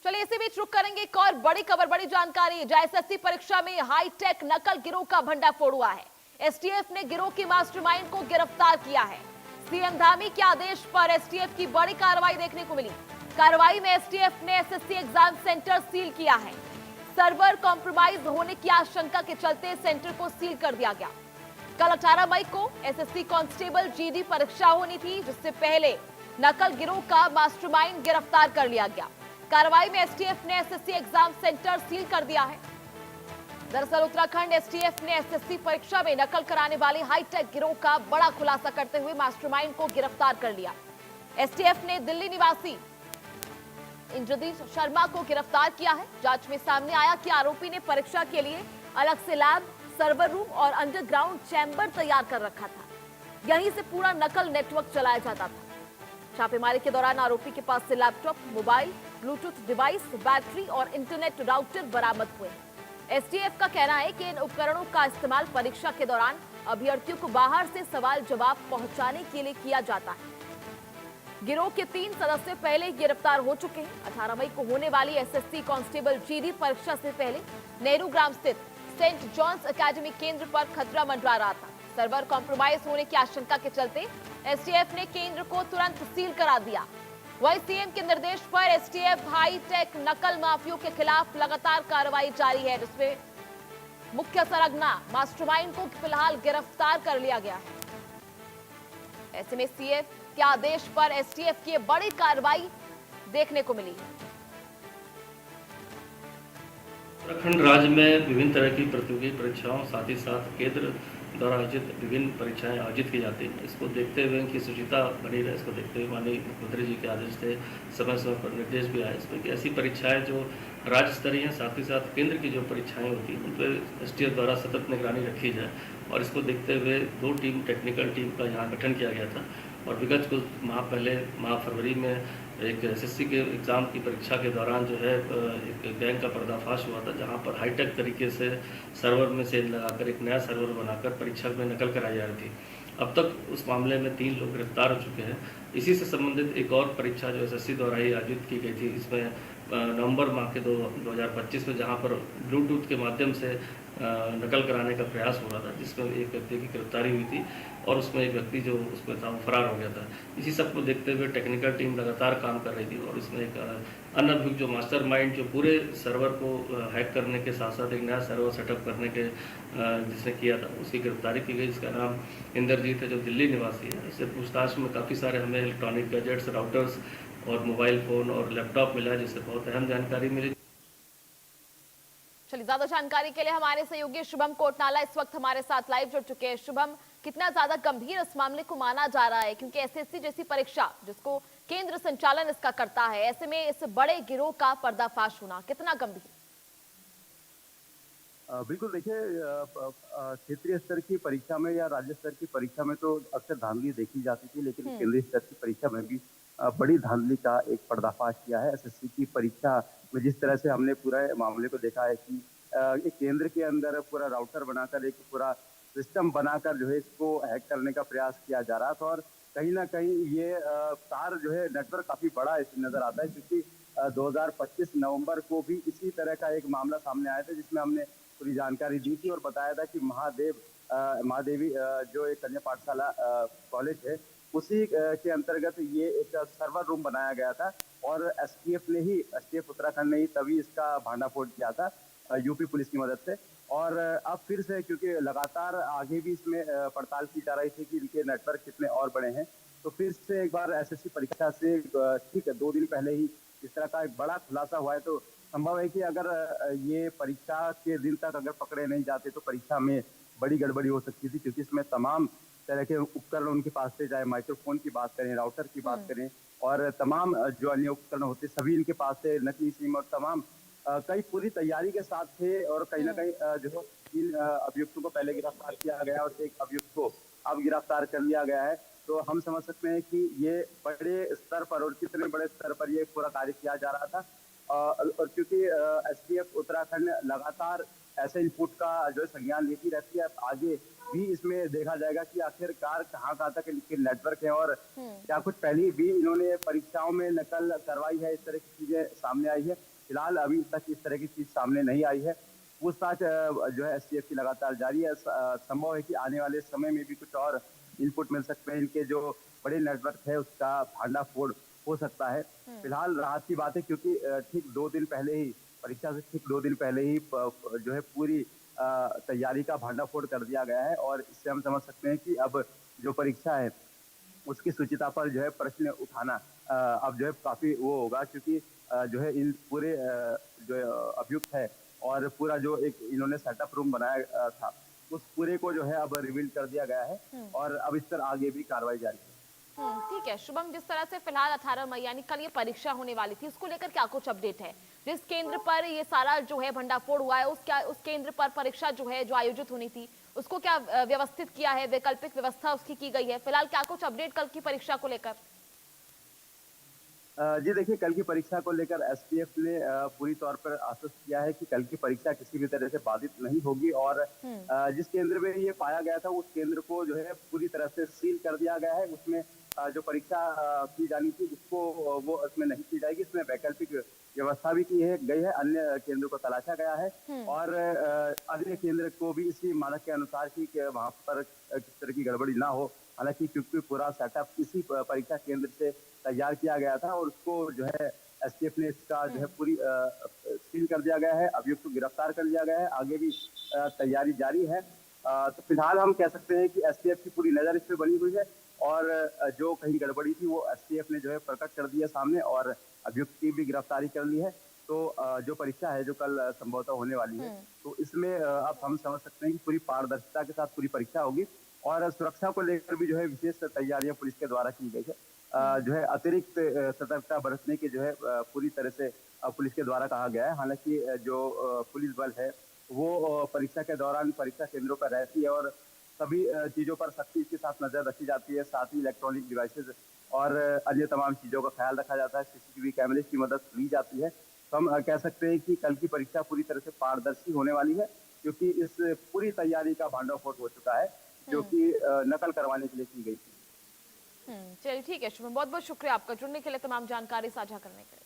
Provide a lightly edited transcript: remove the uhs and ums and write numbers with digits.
चलिए इसी बीच रुक करेंगे एक और बड़ी खबर, बड़ी जानकारी। एसएससी परीक्षा में हाईटेक नकल गिरोह का भंडाफोड़ हुआ है। एसटीएफ ने गिरोह की मास्टरमाइंड को गिरफ्तार किया है। सीएम धामी के आदेश पर एसटीएफ की बड़ी कार्रवाई देखने को मिली। कार्रवाई में एसटीएफ ने एसएससी एग्जाम सेंटर सील किया है। सर्वर कॉम्प्रोमाइज होने की आशंका के चलते सेंटर को सील कर दिया गया। कल 18 मई को एसएससी कांस्टेबल जीडी परीक्षा होनी थी, जिससे पहले नकल गिरोह का मास्टरमाइंड गिरफ्तार कर लिया गया। कार्रवाई में एसटीएफ ने एसएससी एग्जाम सेंटर सील कर दिया है। दरअसल उत्तराखंड एसटीएफ ने एसएससी परीक्षा में नकल कराने वाले हाईटेक गिरोह का बड़ा खुलासा करते हुए मास्टरमाइंड को गिरफ्तार कर लिया। एसटीएफ ने दिल्ली निवासी इंद्रजीत शर्मा को गिरफ्तार किया है। जांच में सामने आया कि आरोपी ने परीक्षा के लिए अलग से लैब, सर्वर रूम और अंडरग्राउंड चैम्बर तैयार कर रखा था। यहीं से पूरा नकल नेटवर्क चलाया जाता था। छापेमारी के दौरान आरोपी के पास से laptop, mobile, Bluetooth device, battery और इंटरनेट राउटर बरामद हुए। एसटीएफ का कहना है कि इन उपकरणों का इस्तेमाल परीक्षा के दौरान अभ्यर्थियों को बाहर से सवाल जवाब पहुंचाने के लिए किया जाता है। गिरोह के 3 सदस्य पहले ही गिरफ्तार हो चुके हैं। 18 मई को होने वाली एसएससी कांस्टेबल जीडी परीक्षा से पहले नेहरू ग्राम स्थित सेंट जॉन्स एकेडमी केंद्र पर खतरा मंडरा रहा था। सर्वर कॉम्प्रोमाइज होने की आशंका के चलते एसटीएफ ने केंद्र को तुरंत सील करा दिया। वहीं सीएम के निर्देश पर एसटीएफ हाईटेक नकल माफियों के खिलाफ लगातार कार्रवाई जारी है, जिसमें मुख्य सरगना मास्टरमाइंड को फिलहाल गिरफ्तार कर लिया गया है। ऐसे में सीएम के आदेश पर एसटीएफ की बड़ी कार्रवाई देखने को मिली है। उत्तराखंड राज्य में विभिन्न तरह की प्रतियोगी परीक्षाओं, साथ ही साथ केंद्र द्वारा आयोजित विभिन्न परीक्षाएं आयोजित की जाती हैं। इसको देखते हुए इनकी शुचिता बनी रहे, इसको देखते हुए माननीय मुख्यमंत्री जी के आदेश से समय समय पर निर्देश भी आए इसमें कि ऐसी परीक्षाएं जो राज्य स्तरीय हैं, साथ ही साथ केंद्र की जो परीक्षाएं होती हैं उन पर एसटीएफ द्वारा सतत निगरानी रखी जाए। और इसको देखते हुए 2 टीम टेक्निकल टीम का यहाँ गठन किया गया था। और विगत कुछ माह पहले माह फरवरी में एक एसएससी के एग्ज़ाम की परीक्षा के दौरान जो है एक बैंक का पर्दाफाश हुआ था, जहां पर हाईटेक तरीके से सर्वर में सेल लगाकर एक नया सर्वर बनाकर परीक्षा में नकल कराई जा रही थी। अब तक उस मामले में 3 लोग गिरफ्तार हो चुके हैं। इसी से संबंधित एक और परीक्षा जो एसएससी द्वारा ही आयोजित की गई थी, इसमें नवंबर माह के 2025 में जहां पर ब्लूटूथ के माध्यम से नकल कराने का प्रयास हो रहा था, जिसमें एक व्यक्ति की गिरफ्तारी हुई थी और उसमें एक व्यक्ति जो उसमें था वो फरार हो गया था। इसी सब को देखते हुए टेक्निकल टीम लगातार काम कर रही थी और इसमें एक अन्य अभियुक्त जो मास्टरमाइंड जो पूरे सर्वर को हैक करने के साथ साथ एक नया सर्वर सेटअप करने के जिसने किया था, उसकी गिरफ्तारी की गई। इसका नाम इंद्रजीत है, जो दिल्ली निवासी है। इससे पूछताछ में काफ़ी सारे हमें इलेक्ट्रॉनिक गैजेट्स, राउटर्स और मोबाइल फ़ोन और लैपटॉप मिला, जिससे बहुत अहम जानकारी मिली। चलिए, ज्यादा जानकारी के लिए हमारे सहयोगी शुभम कोटनाला इस वक्त हमारे साथ लाइव जुड़ चुके हैं। शुभम, कितना ज्यादा गंभीर इस मामले को माना जा रहा है, क्योंकि एसएससी जैसी परीक्षा जिसको केंद्र संचालन इसका करता है, ऐसे में इस बड़े गिरोह का पर्दाफाश होना कितना गंभीर? बिल्कुल, देखिए क्षेत्रीय स्तर की परीक्षा में या राज्य स्तर की परीक्षा में तो अक्सर धांधली देखी जाती थी, लेकिन केंद्रीय स्तर की परीक्षा में भी बड़ी धांधली का एक पर्दाफाश किया है। एसएससी की परीक्षा में जिस तरह से हमने पूरा मामले को देखा है कि एक केंद्र के अंदर पूरा राउटर बनाकर एक पूरा सिस्टम बनाकर जो है इसको हैक करने का प्रयास किया जा रहा था। और कहीं ना कहीं ये तार जो है नेटवर्क काफी बड़ा नजर आता है, क्योंकि 2025 नवंबर को भी इसी तरह का एक मामला सामने आया था, जिसमें हमने पूरी जानकारी दी थी और बताया था कि महादेवी जो एक कन्या पाठशाला कॉलेज है, उसी के अंतर्गत ये एक सर्वर रूम बनाया गया था और एसटीएफ उत्तराखंड ने ही तभी इसका भांडाफोड़ किया था यूपी पुलिस की मदद से। और अब फिर से, क्योंकि लगातार आगे भी इसमें पड़ताल की जा रही थी कि इनके नेटवर्क कितने और बड़े हैं, तो फिर से एक बार एसएससी परीक्षा से ठीक है 2 दिन पहले ही इस तरह का एक बड़ा खुलासा हुआ है। तो संभव है कि अगर ये परीक्षा के दिन तक अगर पकड़े नहीं जाते तो परीक्षा में बड़ी गड़बड़ी हो सकती थी, क्योंकि इसमें तमाम तरह के उपकरण उनके पास थे, चाहे माइक्रोफोन की बात करें, राउटर की बात करें और तमाम जो अन्य उपकरण होते सभी इनके पास थे, नकली सिम और तमाम कई पूरी तैयारी के साथ थे। और कहीं ना कहीं जो 3 अभियुक्तों को पहले गिरफ्तार किया गया और 1 अभियुक्त को अब गिरफ्तार कर लिया गया है। तो हम समझ सकते हैं कि ये बड़े स्तर पर और कितने बड़े स्तर पर ये पूरा कार्य किया जा रहा था। और क्योंकि एसटीएफ उत्तराखंड लगातार ऐसे इनपुट का जो संज्ञान लेती रहती है, आगे भी इसमें देखा जाएगा कि आखिरकार कहाँ तक इनके नेटवर्क है और क्या कुछ पहले भी इन्होंने परीक्षाओं में नकल करवाई है, इस तरह की चीजें सामने आई है। फिलहाल अभी तक इस तरह की चीज सामने नहीं आई है। पूछताछ जो है एसटीएफ की लगातार जारी है। संभव है कि आने वाले समय में भी कुछ और इनपुट मिल सकते हैं। इनके जो बड़े नेटवर्क है उसका भांडाफोड़ हो सकता है। फिलहाल राहत की बात है क्योंकि ठीक 2 दिन पहले ही, परीक्षा से ठीक 2 दिन पहले ही जो है पूरी तैयारी का भांडाफोड़ कर दिया गया है और इससे हम समझ सकते हैं कि अब जो परीक्षा है उसकी शुचिता पर जो है प्रश्न उठाना अब जो है काफी वो होगा, क्योंकि जो है इन पूरे जो अभियुक्त है और पूरा जो एक इन्होंने सेटअप रूम बनाया था उस पूरे को जो है अब रिवील कर दिया गया है और अब इस पर आगे भी कार्रवाई जारी है। ठीक है शुभम, जिस तरह से फिलहाल 18 मई यानी कल ये परीक्षा होने वाली थी, उसको लेकर क्या कुछ अपडेट है? जिस केंद्र पर ये सारा जो है भंडाफोड़ हुआ है उस केंद्र पर परीक्षा जो है जो आयोजित होनी थी उसको क्या व्यवस्थित किया है, वैकल्पिक व्यवस्था उसकी की गई है? फिलहाल क्या कुछ अपडेट कल की परीक्षा को लेकर? जी देखिए, कल की परीक्षा को लेकर एसटीएफ ने पूरी तौर पर आश्वस्त किया है कि कल की परीक्षा किसी भी तरह से बाधित नहीं होगी और जिस केंद्र में ये पाया गया था उस केंद्र को जो है पूरी तरह से सील कर दिया गया है। उसमें जो परीक्षा की जानी थी उसको वो उसमें नहीं की जाएगी। इसमें वैकल्पिक व्यवस्था भी की है गई है, अन्य केंद्र को तलाशा गया है और अन्य केंद्र को भी इसी मानक के अनुसार कि वहां पर किस तरह की गड़बड़ी ना हो। हालांकि क्योंकि पूरा सेटअप इसी परीक्षा केंद्र से तैयार किया गया था और उसको जो है एसटीएफ ने इसका जो है पूरी सील कर दिया गया है। अभियुक्त को गिरफ्तार कर लिया गया है। आगे भी तैयारी जारी है। तो फिलहाल हम कह सकते हैं कि एसटीएफ की पूरी नजर इस पे बनी हुई है और जो कहीं गड़बड़ी थी वो एसटीएफ ने जो है प्रकट कर दी है सामने और अभियुक्त की भी गिरफ्तारी कर ली है। तो जो परीक्षा है जो कल संभवतः होने वाली है तो इसमें अब हम समझ सकते हैं कि पूरी पारदर्शिता के साथ पूरी परीक्षा होगी और सुरक्षा को लेकर भी जो है विशेष तैयारियां पुलिस के द्वारा की गई है। जो है अतिरिक्त सतर्कता बरतने की जो है पूरी तरह से पुलिस के द्वारा कहा गया है। हालांकि जो पुलिस बल है वो परीक्षा के दौरान परीक्षा केंद्रों पर रहती है और सभी चीजों पर सख्ती के साथ नजर रखी जाती है। साथ ही इलेक्ट्रॉनिक डिवाइसेज और अन्य तमाम चीजों का ख्याल रखा जाता है। सीसीटीवी कैमरे की मदद ली जाती है। तो हम कह सकते हैं कि कल की परीक्षा पूरी तरह से पारदर्शी होने वाली है क्योंकि इस पूरी तैयारी का भांडाफोड़ हो चुका है जो कि नकल करवाने के लिए की गई थी। चलिए ठीक है शुभम, बहुत बहुत शुक्रिया आपका जुड़ने के लिए, तमाम जानकारी साझा करने के लिए।